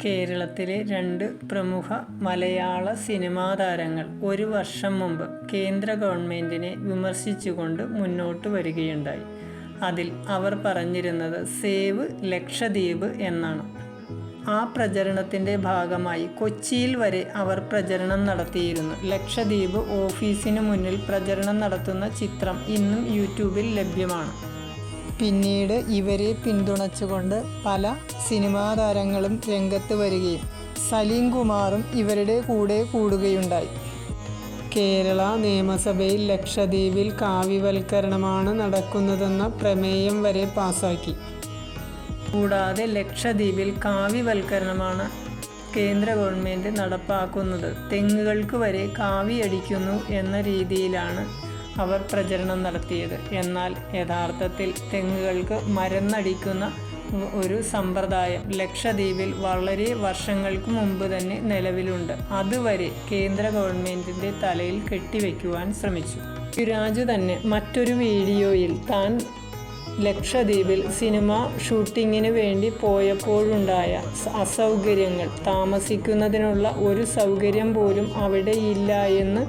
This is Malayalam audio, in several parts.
കേരളത്തിലെ രണ്ട് പ്രമുഖ മലയാള സിനിമാ താരങ്ങൾ ഒരു വർഷം മുമ്പ് കേന്ദ്ര ഗവൺമെൻറ്റിനെ വിമർശിച്ചുകൊണ്ട് മുന്നോട്ട് വരികയുണ്ടായി. അതിൽ അവർ പറഞ്ഞിരുന്നത് സേവ് ലക്ഷദ്വീപ് എന്നാണ്. ആ പ്രചരണത്തിൻ്റെ ഭാഗമായി കൊച്ചിയിൽ വരെ അവർ പ്രചരണം നടത്തിയിരുന്നു. ലക്ഷദ്വീപ് ഓഫീസിന് മുന്നിൽ പ്രചരണം നടത്തുന്ന ചിത്രം ഇന്നും യൂട്യൂബിൽ ലഭ്യമാണ്. പിന്നീട് ഇവരെ പിന്തുണച്ചുകൊണ്ട് പല സിനിമാ താരങ്ങളും രംഗത്ത് വരികയും സലീം കുമാറും ഇവരുടെ കൂടെ കൂടുകയുണ്ടായി. കേരള നിയമസഭയിൽ ലക്ഷദ്വീപിൽ കാവ്യവൽക്കരണമാണ് നടക്കുന്നതെന്ന പ്രമേയം വരെ പാസാക്കി. കൂടാതെ ലക്ഷദ്വീപിൽ കാവ്യവൽക്കരണമാണ് കേന്ദ്ര ഗവൺമെൻറ് നടപ്പാക്കുന്നത്, തെങ്ങുകൾക്ക് വരെ കാവിയടിക്കുന്നു എന്ന രീതിയിലാണ് അവർ പ്രചരണം നടത്തിയത്. എന്നാൽ യഥാർത്ഥത്തിൽ തെങ്ങുകൾക്ക് മരുന്നടിക്കുന്ന ഒരു സമ്പ്രദായം ലക്ഷദ്വീപിൽ വളരെ വർഷങ്ങൾക്ക് മുമ്പ് തന്നെ നിലവിലുണ്ട്. അതുവരെ കേന്ദ്ര ഗവൺമെൻറ്റിൻ്റെ തലയിൽ കെട്ടിവെക്കുവാൻ ശ്രമിച്ചു. രാജു തന്നെ മറ്റൊരു വീഡിയോയിൽ താൻ ലക്ഷദ്വീപിൽ സിനിമ ഷൂട്ടിങ്ങിന് വേണ്ടി പോയപ്പോഴുണ്ടായ അസൗകര്യങ്ങൾ, താമസിക്കുന്നതിനുള്ള ഒരു സൗകര്യം പോലും അവിടെ ഇല്ല എന്ന്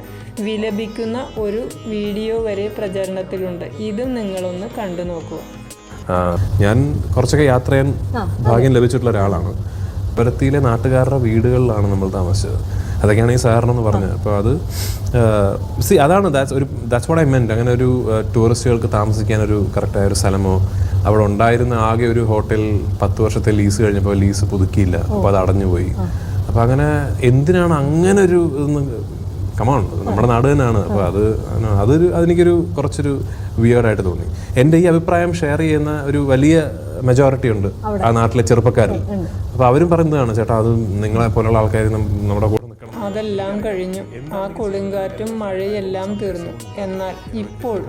വിലപിക്കുന്ന ഒരു വീഡിയോ വരെ പ്രചരണത്തിലുണ്ട്. ഇതും നിങ്ങളൊന്ന് കണ്ടു നോക്കുക. ഞാൻ കുറച്ചൊക്കെ യാത്ര ചെയ്യാൻ ഭാഗ്യം ലഭിച്ചിട്ടുള്ള ഒരാളാണ്. പരത്തിയിലെ നാട്ടുകാരുടെ വീടുകളിലാണ് നമ്മൾ താമസിച്ചത്. അതൊക്കെയാണ് ഈ സഹകരണമെന്ന് പറഞ്ഞത്. അപ്പോൾ അത് അതാണ് ദാറ്റ്സ് വാട്ട് ഐ മെന്റ്. അങ്ങനെ ഒരു ടൂറിസ്റ്റുകൾക്ക് താമസിക്കാൻ ഒരു കറക്റ്റായ ഒരു സ്ഥലമോ അവിടെ ഉണ്ടായിരുന്ന ആകെ ഒരു ഹോട്ടൽ 10 വർഷത്തെ ലീസ് കഴിഞ്ഞപ്പോൾ ലീസ് പുതുക്കിയില്ല, അപ്പോൾ അത് അടഞ്ഞുപോയി. അപ്പോൾ അങ്ങനെ എന്തിനാണ് അങ്ങനെ ഒരു കമാൺ, നമ്മുടെ നാട് തന്നെയാണ്. അപ്പോൾ അതെനിക്കൊരു കുറച്ചൊരു വിയർഡായിട്ട് തോന്നി. എൻ്റെ ഈ അഭിപ്രായം ഷെയർ ചെയ്യുന്ന ഒരു വലിയ മെജോറിറ്റി ഉണ്ട് ആ നാട്ടിലെ ചെറുപ്പക്കാരിൽ. അപ്പോൾ അവരും പറയുന്നതാണ്, ചേട്ടാ അത് നിങ്ങളെ പോലുള്ള ആൾക്കാർ നമ്മുടെ കൂടെ നിൽക്കണം. അതെല്ലാം കഴിഞ്ഞു, ആ കൊടുങ്കാറ്റും മഴയെല്ലാം തീർന്നു. എന്നാൽ ഇപ്പോൾ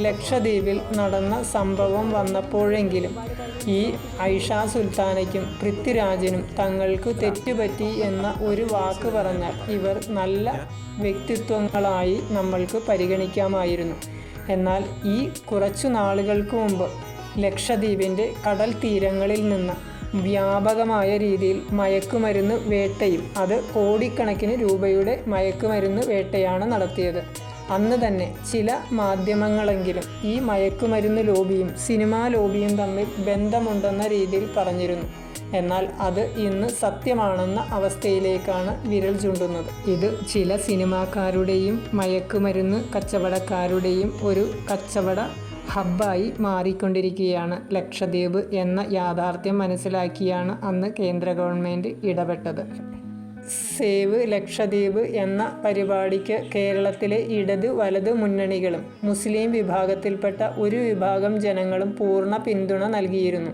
ലക്ഷദ്വീപിൽ നടന്ന സംഭവം വന്നപ്പോഴെങ്കിലും ഈ ഐഷ സുൽത്താനയ്ക്കും പൃഥ്വിരാജിനും തങ്ങൾക്ക് തെറ്റുപറ്റി എന്ന ഒരു വാക്ക് പറഞ്ഞാൽ ഇവർ നല്ല വ്യക്തിത്വങ്ങളായി നമ്മൾക്ക് പരിഗണിക്കാമായിരുന്നു. എന്നാൽ ഈ കുറച്ചു നാളുകൾക്ക് മുമ്പ് ലക്ഷദ്വീപിൻ്റെ കടൽ തീരങ്ങളിൽ നിന്ന് വ്യാപകമായ രീതിയിൽ മയക്കുമരുന്ന് വേട്ടയും, അത് കോടിക്കണക്കിന് രൂപയുടെ മയക്കുമരുന്ന് വേട്ടയാണ് നടത്തിയത്. അന്ന് തന്നെ ചില മാധ്യമങ്ങളെങ്കിലും ഈ മയക്കുമരുന്ന് ലോബിയും സിനിമാ ലോബിയും തമ്മിൽ ബന്ധമുണ്ടെന്ന രീതിയിൽ പറഞ്ഞിരുന്നു. എന്നാൽ അത് ഇന്ന് സത്യമാണെന്ന അവസ്ഥയിലേക്കാണ് വിരൽ ചൂണ്ടുന്നത്. ഇത് ചില സിനിമാക്കാരുടെയും മയക്കുമരുന്ന് കച്ചവടക്കാരുടെയും ഒരു കച്ചവട ഹബ്ബായി മാറിക്കൊണ്ടിരിക്കുകയാണ് ലക്ഷദ്വീപ് എന്ന യാഥാർത്ഥ്യം മനസ്സിലാക്കിയാണ് അന്ന് കേന്ദ്ര ഗവൺമെൻറ് ഇടപെട്ടത്. സേവ് ലക്ഷദ്വീപ് എന്ന പരിപാടിക്ക് കേരളത്തിലെ ഇടത് വലത് മുന്നണികളും മുസ്ലിം വിഭാഗത്തിൽപ്പെട്ട ഒരു വിഭാഗം ജനങ്ങളും പൂർണ്ണ പിന്തുണ നൽകിയിരുന്നു.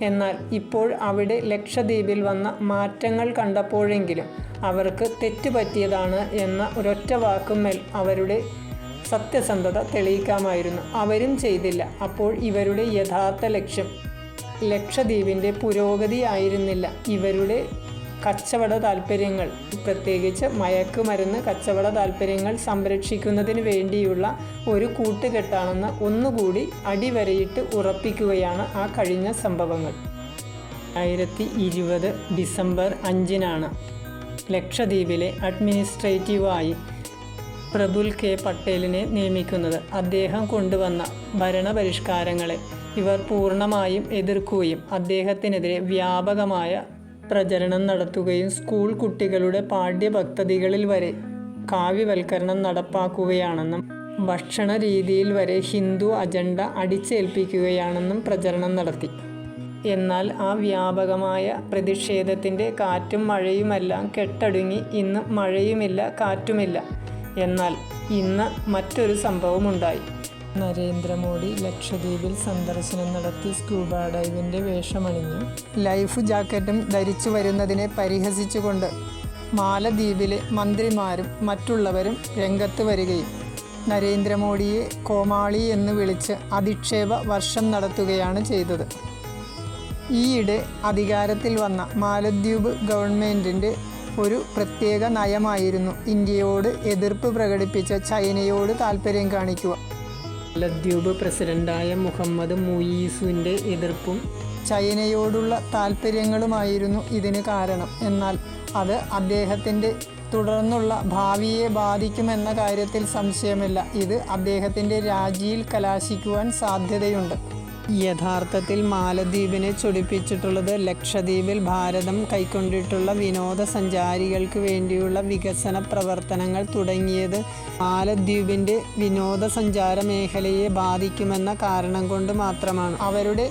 എന്നാൽ ഇപ്പോൾ അവിടെ ലക്ഷദ്വീപിൽ വന്ന മാറ്റങ്ങൾ കണ്ടപ്പോഴെങ്കിലും അവർക്ക് തെറ്റുപറ്റിയതാണ് എന്ന ഒരൊറ്റ വാക്കുമേൽ അവരുടെ സത്യസന്ധത തെളിയിക്കാമായിരുന്നു. അവരും ചെയ്തില്ല. അപ്പോൾ ഇവരുടെ യഥാർത്ഥ ലക്ഷ്യം ലക്ഷദ്വീപിൻ്റെ പുരോഗതി ആയിരുന്നില്ല, ഇവരുടെ കച്ചവട താൽപ്പര്യങ്ങൾ, പ്രത്യേകിച്ച് മയക്കുമരുന്ന് കച്ചവട താൽപ്പര്യങ്ങൾ സംരക്ഷിക്കുന്നതിന് വേണ്ടിയുള്ള ഒരു കൂട്ടുകെട്ടാണെന്ന് ഒന്നുകൂടി അടിവരയിട്ട് ഉറപ്പിക്കുകയാണ് ആ കഴിഞ്ഞ സംഭവങ്ങൾ. 2020 ഡിസംബർ 5-നാണ് ലക്ഷദ്വീപിലെ അഡ്മിനിസ്ട്രേറ്റീവായി പ്രഫുൽ കെ പട്ടേലിനെ നിയമിക്കുന്നത്. അദ്ദേഹം കൊണ്ടുവന്ന ഭരണപരിഷ്കാരങ്ങളെ ഇവർ പൂർണ്ണമായും എതിർക്കുകയും അദ്ദേഹത്തിനെതിരെ വ്യാപകമായ പ്രചരണം നടത്തുകയും സ്കൂൾ കുട്ടികളുടെ പാഠ്യപദ്ധതികളിൽ വരെ കാവ്യവൽക്കരണം നടപ്പാക്കുകയാണെന്നും ഭക്ഷണ രീതിയിൽ വരെ ഹിന്ദു അജണ്ട അടിച്ചേൽപ്പിക്കുകയാണെന്നും പ്രചരണം നടത്തി. എന്നാൽ ആ വ്യാപകമായ പ്രതിഷേധത്തിൻ്റെ കാറ്റും മഴയുമെല്ലാം കെട്ടടുങ്ങി ഇന്ന് മഴയുമില്ല, കാറ്റുമില്ല. എന്നാൽ ഇന്ന് മറ്റൊരു സംഭവമുണ്ടായി. നരേന്ദ്രമോദി ലക്ഷദ്വീപിൽ സന്ദർശനം നടത്തി സ്കൂബ ഡൈവിൻ്റെ വേഷമണിഞ്ഞ് ലൈഫ് ജാക്കറ്റും ധരിച്ചു വരുന്നതിനെ പരിഹസിച്ചുകൊണ്ട് മാലദ്വീപിലെ മന്ത്രിമാരും മറ്റുള്ളവരും രംഗത്ത് വരികയും നരേന്ദ്രമോദിയെ കോമാളി എന്ന് വിളിച്ച് അധിക്ഷേപ വർഷം നടത്തുകയാണ് ചെയ്തത്. ഈയിടെ അധികാരത്തിൽ വന്ന മാലദ്വീപ് ഗവൺമെൻറ്റിൻ്റെ ഒരു പ്രത്യേക നയമായിരുന്നു ഇന്ത്യയോട് എതിർപ്പ് പ്രകടിപ്പിച്ച ചൈനയോട് താൽപ്പര്യം കാണിക്കുക. മാലദ്വീപ് പ്രസിഡന്റായ മുഹമ്മദ് മുയീസിൻ്റെ എതിർപ്പും ചൈനയോടുള്ള താൽപ്പര്യങ്ങളുമായിരുന്നു ഇതിന് കാരണം. എന്നാൽ അത് അദ്ദേഹത്തിൻ്റെ തുടർന്നുള്ള ഭാവിയെ ബാധിക്കുമെന്ന കാര്യത്തിൽ സംശയമില്ല. ഇത് അദ്ദേഹത്തിൻ്റെ രാജിയിൽ കലാശിക്കുവാൻ സാധ്യതയുണ്ട്. യഥാർത്ഥത്തിൽ മാലദ്വീപിനെ ചൊടിപ്പിച്ചിട്ടുള്ളത് ലക്ഷദ്വീപിൽ ഭാരതം കൈക്കൊണ്ടിട്ടുള്ള വിനോദസഞ്ചാരികൾക്ക് വേണ്ടിയുള്ള വികസന പ്രവർത്തനങ്ങൾ തുടങ്ങിയത് മാലദ്വീപിൻ്റെ വിനോദസഞ്ചാര മേഖലയെ ബാധിക്കുമെന്ന കാരണം കൊണ്ട് മാത്രമാണ്. അവരുടെ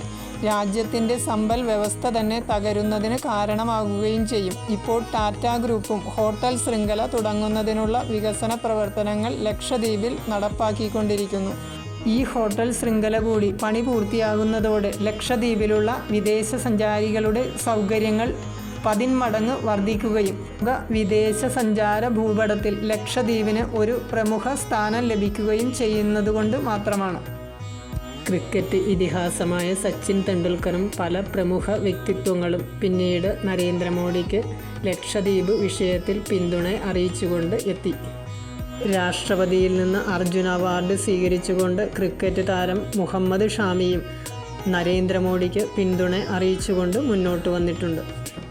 രാജ്യത്തിൻ്റെ സമ്പൽ വ്യവസ്ഥ തന്നെ തകരുന്നതിന് കാരണമാകുകയും ചെയ്യും. ഇപ്പോൾ ടാറ്റ ഗ്രൂപ്പും ഹോട്ടൽ ശൃംഖല തുടങ്ങുന്നതിനുള്ള വികസന പ്രവർത്തനങ്ങൾ ലക്ഷദ്വീപിൽ നടപ്പാക്കിക്കൊണ്ടിരിക്കുന്നു. ഈ ഹോട്ടൽ ശൃംഖല കൂടി പണി പൂർത്തിയാകുന്നതോടെ ലക്ഷദ്വീപിലുള്ള വിദേശ സഞ്ചാരികളുടെ സൗകര്യങ്ങൾ 10 മടങ്ങ് വർദ്ധിക്കുകയും വിദേശ സഞ്ചാര ഭൂപടത്തിൽ ലക്ഷദ്വീപിന് ഒരു പ്രമുഖ സ്ഥാനം ലഭിക്കുകയും ചെയ്യുന്നതുകൊണ്ട് മാത്രമാണ്. ക്രിക്കറ്റ് ഇതിഹാസമായ സച്ചിൻ തെണ്ടുൽക്കറും പല പ്രമുഖ വ്യക്തിത്വങ്ങളും പിന്നീട് നരേന്ദ്രമോദിക്ക് ലക്ഷദ്വീപ് വിഷയത്തിൽ പിന്തുണ അറിയിച്ചുകൊണ്ട് എത്തി. രാഷ്ട്രപതിയിൽ നിന്ന് അർജുന അവാർഡ് സ്വീകരിച്ചുകൊണ്ട് ക്രിക്കറ്റ് താരം മുഹമ്മദ് ഷാമിയും നരേന്ദ്രമോദിക്ക് പിന്തുണ അറിയിച്ചുകൊണ്ട് മുന്നോട്ട് വന്നിട്ടുണ്ട്.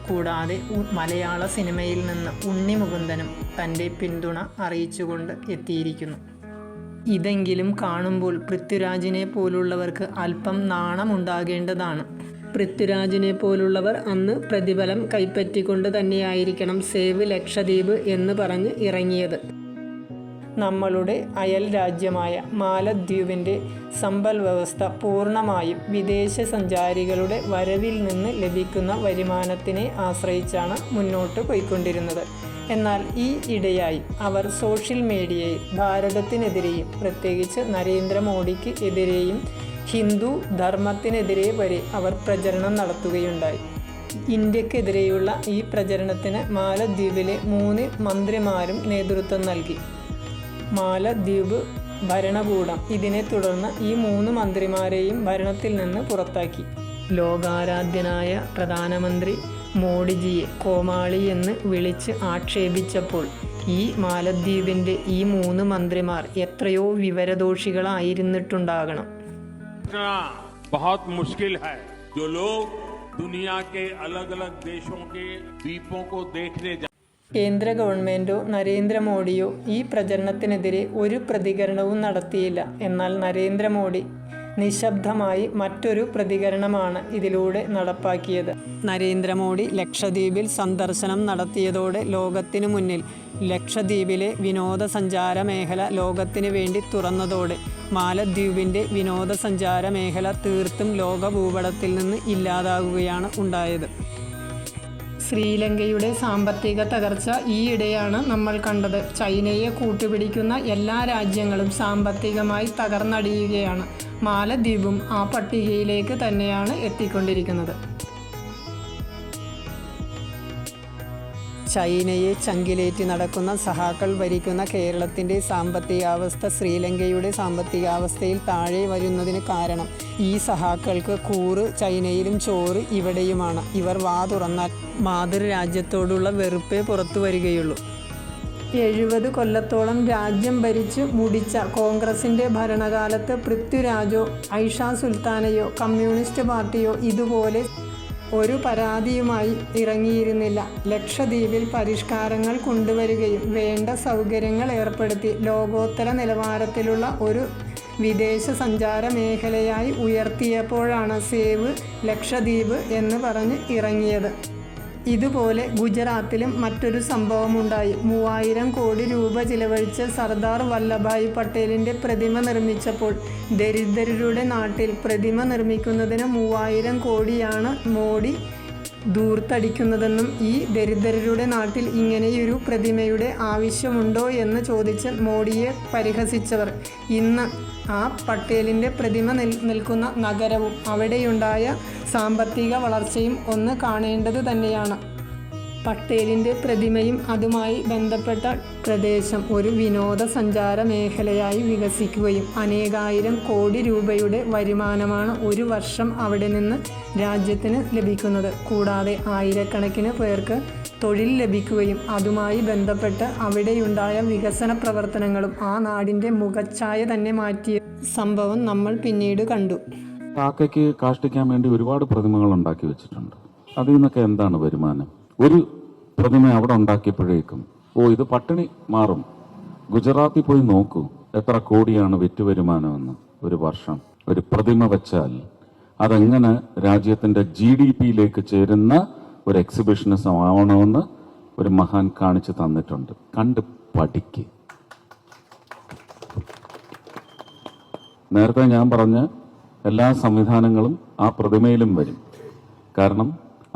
കൂടാതെ മലയാള സിനിമയിൽ നിന്ന് ഉണ്ണി മുകുന്ദനും തൻ്റെ പിന്തുണ അറിയിച്ചുകൊണ്ട് എത്തിയിരിക്കുന്നു. ഇതെങ്കിലും കാണുമ്പോൾ പൃഥ്വിരാജിനെ പോലുള്ളവർക്ക് അല്പം നാണമുണ്ടാകേണ്ടതാണ്. പൃഥ്വിരാജിനെ പോലുള്ളവർ അന്ന് പ്രതിഫലം കൈപ്പറ്റിക്കൊണ്ട് തന്നെയായിരിക്കണം സേവ് ലക്ഷദ്വീപ് എന്ന് പറഞ്ഞ് ഇറങ്ങിയത്. നമ്മളുടെ അയൽ രാജ്യമായ മാലദ്വീപിൻ്റെ സമ്പൽ വ്യവസ്ഥ പൂർണ്ണമായും വിദേശ സഞ്ചാരികളുടെ വരവിൽ നിന്ന് ലഭിക്കുന്ന വരുമാനത്തിനെ ആശ്രയിച്ചാണ് മുന്നോട്ട് പോയിക്കൊണ്ടിരുന്നത്. എന്നാൽ ഈ ഇടെയായി അവർ സോഷ്യൽ മീഡിയയിൽ ഭാരതത്തിനെതിരെയും പ്രത്യേകിച്ച് നരേന്ദ്രമോദിക്ക് എതിരെയും ഹിന്ദു ധർമ്മത്തിനെതിരെ വരെ അവർ പ്രചരണം നടത്തുകയുണ്ടായി. ഇന്ത്യക്കെതിരെയുള്ള ഈ പ്രചരണത്തിന് മാലദ്വീപിലെ 3 മന്ത്രിമാരും നേതൃത്വം നൽകി. മാലദ്വീപ് ഭരണകൂടം ഇതിനെ തുടർന്ന് ഈ 3 മന്ത്രിമാരെയും ഭരണത്തിൽ നിന്ന് പുറത്താക്കി. ലോകാരാധ്യനായ പ്രധാനമന്ത്രി മോഡിജിയെ കോമാളി എന്ന് വിളിച്ച് ആക്ഷേപിച്ചപ്പോൾ ഈ മാലദ്വീപിൻ്റെ ഈ 3 മന്ത്രിമാർ എത്രയോ വിവരദോഷികളായിരുന്നിട്ടുണ്ടാകണം. बहुत मुश्किल है जो लोग दुनिया के अलग अलग देशों के द्वीपों को देखने കേന്ദ്ര ഗവൺമെൻറ്റോ നരേന്ദ്രമോദിയോ ഈ പ്രചരണത്തിനെതിരെ ഒരു പ്രതികരണവും നടത്തിയില്ല. എന്നാൽ നരേന്ദ്രമോദി നിശബ്ദമായി മറ്റൊരു പ്രതികരണമാണ് ഇതിലൂടെ നടപ്പാക്കിയത്. നരേന്ദ്രമോദി ലക്ഷദ്വീപിൽ സന്ദർശനം നടത്തിയതോടെ ലോകത്തിനു മുന്നിൽ ലക്ഷദ്വീപിലെ വിനോദസഞ്ചാര മേഖല ലോകത്തിന് വേണ്ടി തുറന്നതോടെ മാലദ്വീപിൻ്റെ വിനോദസഞ്ചാര മേഖല തീർത്തും ലോക ഭൂപടത്തിൽ നിന്ന് ഇല്ലാതാകുകയാണ് ഉണ്ടായത്. ശ്രീലങ്കയുടെ സാമ്പത്തിക തകർച്ച ഈയിടെയാണ് നമ്മൾ കണ്ടത്. ചൈനയെ കൂട്ടുപിടിക്കുന്ന എല്ലാ രാജ്യങ്ങളും സാമ്പത്തികമായി തകർന്നടിയുകയാണ്. മാലദ്വീപും ആ പട്ടികയിലേക്ക് തന്നെയാണ് എത്തിക്കൊണ്ടിരിക്കുന്നത്. ചൈനയെ ചങ്കിലേറ്റി നടക്കുന്ന സഹാക്കൾ ഭരിക്കുന്ന കേരളത്തിൻ്റെ സാമ്പത്തികാവസ്ഥ ശ്രീലങ്കയുടെ സാമ്പത്തികാവസ്ഥയിൽ താഴെ വരുന്നതിന് കാരണം ഈ സഹാക്കൾക്ക് കൂറ് ചൈനയിലും ചോറ് ഇവിടെയുമാണ്. ഇവർ വാ തുറന്നാൽ മാതൃരാജ്യത്തോടുള്ള വെറുപ്പേ പുറത്തു വരികയുള്ളൂ. 70 കൊല്ലത്തോളം രാജ്യം ഭരിച്ച് മുടിച്ച കോൺഗ്രസിൻ്റെ ഭരണകാലത്ത് പൃഥ്വിരാജോ ഐഷ സുൽത്താനയോ കമ്മ്യൂണിസ്റ്റ് പാർട്ടിയോ ഇതുപോലെ ഒരു പരാതിയുമായി ഇറങ്ങിയിരുന്നില്ല. ലക്ഷദ്വീപിൽ പരിഷ്കാരങ്ങൾ കൊണ്ടുവരികയും വേണ്ട സൗകര്യങ്ങൾ ഏർപ്പെടുത്തി ലോകോത്തര നിലവാരത്തിലുള്ള ഒരു വിദേശ സഞ്ചാര മേഖലയായി ഉയർത്തിയപ്പോഴാണ് സേവ് ലക്ഷദ്വീപ് എന്ന് പറഞ്ഞ് ഇറങ്ങിയത്. ഇതുപോലെ ഗുജറാത്തിലും മറ്റൊരു സംഭവമുണ്ടായി. 3000 കോടി രൂപ ചിലവഴിച്ച് സർദാർ വല്ലഭായ് പട്ടേലിൻ്റെ പ്രതിമ നിർമ്മിച്ചപ്പോൾ ദരിദ്രരുടെ നാട്ടിൽ പ്രതിമ നിർമ്മിക്കുന്നതിന് 3000 കോടിയാണ് മോഡി ധൂർത്തടിക്കുന്നതെന്നും ഈ ദരിദ്രരുടെ നാട്ടിൽ ഇങ്ങനെയൊരു പ്രതിമയുടെ ആവശ്യമുണ്ടോ എന്ന് ചോദിച്ച് മോഡിയെ പരിഹസിച്ചവർ ഇന്ന് ആ പട്ടേലിൻ്റെ പ്രതിമ നിൽക്കുന്ന നഗരവും അവിടെയുണ്ടായ സാമ്പത്തിക വളർച്ചയും ഒന്ന് കാണേണ്ടത് തന്നെയാണ്. പട്ടേലിൻ്റെ പ്രതിമയും അതുമായി ബന്ധപ്പെട്ട പ്രദേശം ഒരു വിനോദസഞ്ചാര മേഖലയായി വികസിക്കുകയും അനേകായിരം കോടി രൂപയുടെ വരുമാനമാണ് ഒരു വർഷം അവിടെ നിന്ന് രാജ്യത്തിന് ലഭിക്കുന്നത്. കൂടാതെ ആയിരക്കണക്കിന് പേർക്ക് തൊഴിൽ ലഭിക്കുകയും അതുമായി ബന്ധപ്പെട്ട് അവിടെയുണ്ടായ വികസന പ്രവർത്തനങ്ങളും ആ നാടിൻ്റെ മുഖച്ഛായ തന്നെ മാറ്റിയ സംഭവം നമ്മൾ പിന്നീട് കണ്ടു. കാക്കയ്ക്ക് കാഷ്ടിക്കാൻ വേണ്ടി ഒരുപാട് പ്രതിമകൾ ഉണ്ടാക്കി വെച്ചിട്ടുണ്ട്. അതിൽ നിന്നൊക്കെ എന്താണ് വരുമാനം? ഒരു പ്രതിമ അവിടെ ഉണ്ടാക്കിയപ്പോഴേക്കും ഇത് പട്ടിണി മാറും. ഗുജറാത്തിൽ പോയി നോക്കൂ എത്ര കോടിയാണ് വിറ്റ് വരുമാനമെന്ന്. ഒരു വർഷം ഒരു പ്രതിമ വെച്ചാൽ അതെങ്ങനെ രാജ്യത്തിന്റെ GDP-യിലേക്ക് ചേരുന്ന ഒരു എക്സിബിഷനിസം ആവണമെന്ന് ഒരു മഹാൻ കാണിച്ചു തന്നിട്ടുണ്ട്. കണ്ട് പഠിക്ക്. നേരത്തെ ഞാൻ പറഞ്ഞ എല്ലാ സംവിധാനങ്ങളും ആ പ്രതിമയിലും വരും. കാരണം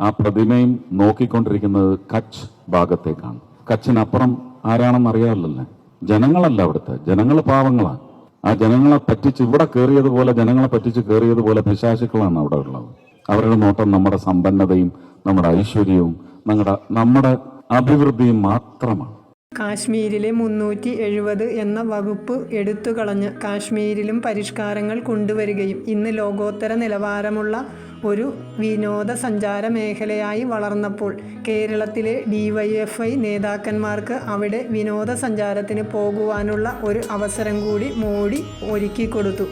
ആ പ്രതിമയും നോക്കിക്കൊണ്ടിരിക്കുന്നത് കച്ച് ഭാഗത്തേക്കാണ്. കച്ചിനപ്പുറം ആരാണെന്ന് അറിയാമല്ലോ. ജനങ്ങളല്ല അവിടുത്തെ. ജനങ്ങൾ പാവങ്ങളാണ്. ആ ജനങ്ങളെ പറ്റിച്ച് ഇവിടെ കയറിയതുപോലെ ജനങ്ങളെ പറ്റിച്ച് കയറിയതുപോലെ പിശാചുക്കളാണ് അവിടെ ഉള്ളത്. അവരുടെ നോട്ടം നമ്മുടെ സമ്പന്നതയും നമ്മുടെ ഐശ്വര്യവും നമ്മുടെ അഭിവൃദ്ധിയും മാത്രമാണ്. കാശ്മീരിലെ 370 എന്ന വകുപ്പ് എടുത്തുകളഞ്ഞ് കാശ്മീരിലും പരിഷ്കാരങ്ങൾ കൊണ്ടുവരികയും ഇന്ന് ലോകോത്തര നിലവാരമുള്ള ഒരു വിനോദസഞ്ചാര മേഖലയായി വളർന്നപ്പോൾ കേരളത്തിലെ DYFI നേതാക്കന്മാർക്ക് അവിടെ വിനോദസഞ്ചാരത്തിന് പോകുവാനുള്ള ഒരു അവസരം കൂടി മോഡി ഒരുക്കിക്കൊടുത്തു.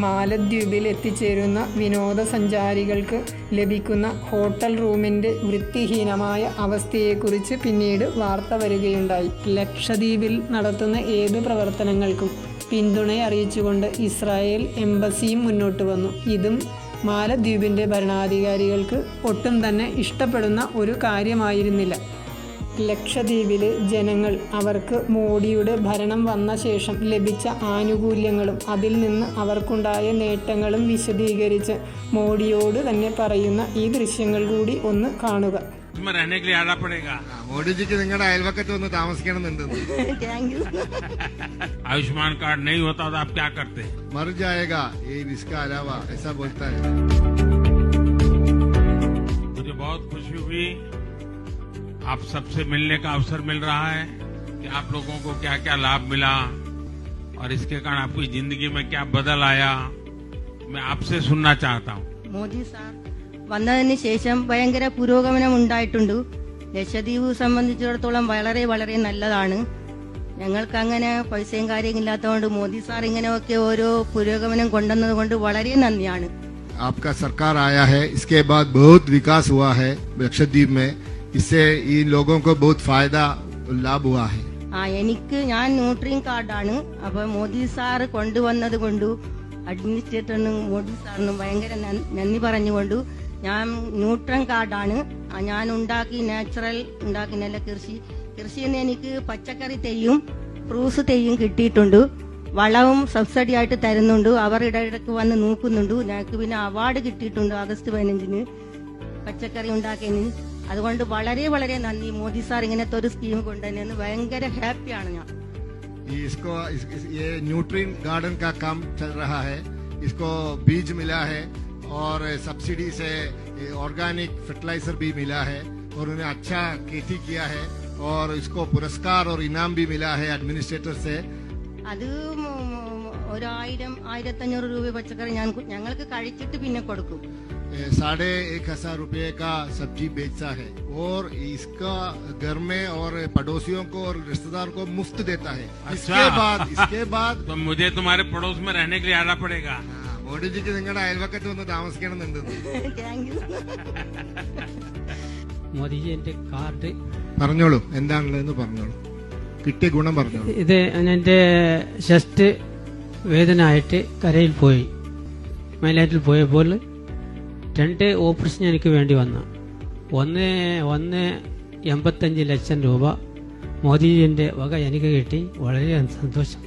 മാലദ്വീപിൽ എത്തിച്ചേരുന്ന വിനോദസഞ്ചാരികൾക്ക് ലഭിക്കുന്ന ഹോട്ടൽ റൂമിൻ്റെ വൃത്തിഹീനമായ അവസ്ഥയെക്കുറിച്ച് പിന്നീട് വാർത്ത വരികയുണ്ടായി. ലക്ഷദ്വീപിൽ നടത്തുന്ന ഏത് പ്രവർത്തനങ്ങൾക്കും പിന്തുണ അറിയിച്ചുകൊണ്ട് ഇസ്രായേൽ എംബസിയും മുന്നോട്ട് വന്നു. ഇതും മാലദ്വീപിൻ്റെ ഭരണാധികാരികൾക്ക് ഒട്ടും തന്നെ ഇഷ്ടപ്പെടുന്ന ഒരു കാര്യമായിരുന്നില്ല. ലക്ഷദ്വീപിലെ ജനങ്ങൾ അവർക്ക് മോഡിയുടെ ഭരണം വന്ന ശേഷം ലഭിച്ച ആനുകൂല്യങ്ങളും അതിൽ നിന്ന് അവർക്കുണ്ടായ നേട്ടങ്ങളും വിശദീകരിച്ച് മോഡിയോട് തന്നെ പറയുന്ന ഈ ദൃശ്യങ്ങൾ കൂടി ഒന്ന് കാണുക. മോഡിജിക്ക് നിങ്ങളുടെ അയൽവക്കത്ത് വന്ന് താമസിക്കണമെന്നുണ്ട്. आयुष्मान कार्ड नहीं होता तो आप क्या करते? मर जाएगा ये इसका अलावा ऐसा बोलता है. मुझे बहुत खुशी हुई. आप सबसे मिलने का अवसर मिल रहा है कि आप लोगों को क्या क्या लाभ मिला और इसके कारण आपकी जिंदगी में क्या बदल आया, मैं आपसे सुनना चाहता हूँ. മോദി സാർ വന്നതിന് ശേഷം ഭയങ്കര പുരോഗമനം ഉണ്ടായിട്ടുണ്ട്. ലക്ഷദ്വീപ് സംബന്ധിച്ചിടത്തോളം വളരെ വളരെ നല്ലതാണ്. ഞങ്ങൾക്ക് അങ്ങനെ പൈസയും കാര്യമില്ലാത്തതുകൊണ്ട് മോദി സാർ ഇങ്ങനെയൊക്കെ ഓരോ പുരോഗമനം കൊണ്ടുവന്നത് കൊണ്ട് വളരെ നന്ദിയാണ്. आपका सरकार आया है, इसके बाद बहुत विकास हुआ है लक्षद्वीप में. इससे इन लोगों को बहुत फायदा लाभ हुआ है. ഞാൻ ന്യൂട്രീൻ കാർഡാണ്. അപ്പൊ മോദി സാർ കൊണ്ടുവന്നത് കൊണ്ടു അഡ്മിനിസ്ട്രേറ്ററിനും മോദി സാറിനും ഭയങ്കര നന്ദി പറഞ്ഞുകൊണ്ടു ഞാൻ ന്യൂട്രൻ കാർഡാണ്. ഞാൻ നാച്ചുറൽ ഉണ്ടാക്കി നല്ല കൃഷിയിൽ നിന്ന് എനിക്ക് പച്ചക്കറി തെയ്യും ഫ്രൂട്ട്സ് തെയ്യും കിട്ടിയിട്ടുണ്ട്. വളവും സബ്സിഡി ആയിട്ട് തരുന്നുണ്ട്. അവർ ഇടയ്ക്ക് വന്ന് നോക്കുന്നുണ്ട്. ഞങ്ങൾക്ക് പിന്നെ അവാർഡ് കിട്ടിയിട്ടുണ്ട് August 15 പച്ചക്കറി ഉണ്ടാക്കിയതിന്. അതുകൊണ്ട് വളരെ വളരെ നന്ദി. മോദി സാർ ഇങ്ങനത്തെ ഒരു സ്കീം കൊണ്ടുവന്നു ഭയങ്കര ഹാപ്പിയാണ് ഞാൻ. ये न्यूट्रीन गार्डन का काम चल रहा है. इसको बीज मिला है और सब्सिडी से ऑर्गेनिक फर्टिलाइजर भी मिला है और उन्हें अच्छा खेती किया है और इसको पुरस्कार और इनाम भी मिला है एडमिनिस्ट्रेटर से. അത് 1,000-1,500 രൂപ പച്ചക്കറി ഞങ്ങൾക്ക് കഴിച്ചിട്ട് പിന്നെ കൊടുക്കും. 1,500 रुपये का सब्जी बेचता है और इसका घर में और पड़ोसियों को और रिश्तेदार को मुफ्त देता है. इसके बाद तो मुझे तुम्हारे पड़ोस में रहने के लिए आना पड़ेगा. മോഡിജിക്ക് നിങ്ങളുടെ അയൽവക്കത്ത് വന്ന് താമസിക്കണമെന്നുണ്ട്. മോദിജി എന്റെ കാർഡ് പറഞ്ഞോളൂ, എന്താണുള്ളതെന്ന് പറഞ്ഞോളൂ, കിട്ടിയ ഗുണം പറഞ്ഞോളൂ. ഇത് എന്റെ ചെസ്റ്റ് വേദന ആയിട്ട് കരയിൽ പോയി. മൈലാറ്റിൽ പോയപ്പോൾ 2 ഓപ്പറേഷൻ എനിക്ക് വേണ്ടി വന്നു. ഒന്ന് 85 ലക്ഷം രൂപ മോദിജിന്റെ വക എനിക്ക് കിട്ടി. വളരെ സന്തോഷം.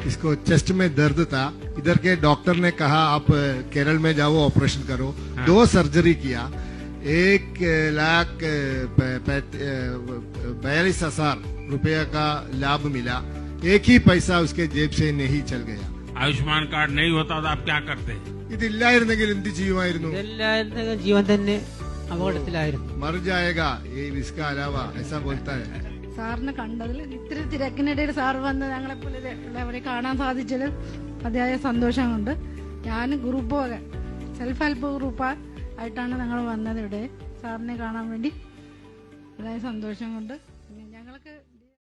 इसको चेस्ट में दर्द था. इधर के डॉक्टर ने कहा आप केरल में जाओ ऑपरेशन करो. 2 सर्जरी किया. 1,42,000 रुपया का लाभ मिला. एक ही पैसा उसके जेब से नहीं चल गया. आयुष्मान कार्ड नहीं होता तो आप क्या करते? ഇതില്ലായിരുന്നെങ്കിൽ എന്ത് ചെയ്യുമായിരുന്നു? ജീവൻ തന്നെ അപകടത്തിലായിരുന്നു. മർ ജായേഗാ യേ ഇസ്കാ അലാവാ ഐസാ ബോൽത്താ ഹൈ. സാറിനെ കണ്ടതിൽ ഇത്തിരി തിരക്കിനിടയിൽ സാർ വന്ന് ഞങ്ങളെപ്പോലെ ഉള്ളവരെ കാണാൻ സാധിച്ചതിൽ അതിയായ സന്തോഷമുണ്ട്. ഞാൻ ഗ്രൂപ്പ് സെൽഫ് ഹെൽപ്പ് ഗ്രൂപ്പ് ആയിട്ടാണ് ഞങ്ങൾ വന്നത് ഇവിടെ. സാറിനെ കാണാൻ വേണ്ടി അതിയായ സന്തോഷമുണ്ട്. ഞങ്ങൾക്ക്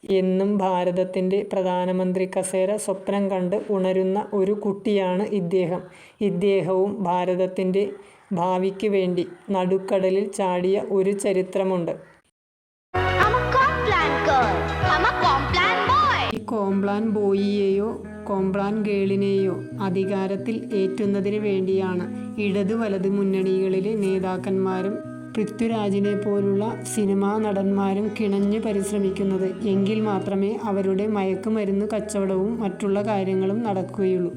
എന്നും ഭാരതത്തിൻ്റെ പ്രധാനമന്ത്രി കസേര സ്വപ്നം കണ്ട് ഉണരുന്ന ഒരു കുട്ടിയാണ് ഇദ്ദേഹവും ഭാരതത്തിൻ്റെ ഭാവിക്ക് വേണ്ടി നടുക്കടലിൽ ചാടിയ ഒരു ചരിത്രമുണ്ട്. ഈ കോംപ്ലാൻ ബോയിയെയോ കോംപ്ലാൻ ഗേളിനെയോ അധികാരത്തിൽ ഏറ്റുന്നതിന് വേണ്ടിയാണ് ഇടത് വലത് മുന്നണികളിലെ നേതാക്കന്മാരും പൃഥ്വിരാജിനെ പോലുള്ള സിനിമാ നടന്മാരും കിണഞ്ഞു പരിശ്രമിക്കുന്നത്. എങ്കിൽ മാത്രമേ അവരുടെ മയക്കുമരുന്ന് കച്ചവടവും മറ്റുള്ള കാര്യങ്ങളും നടക്കുകയുള്ളൂ.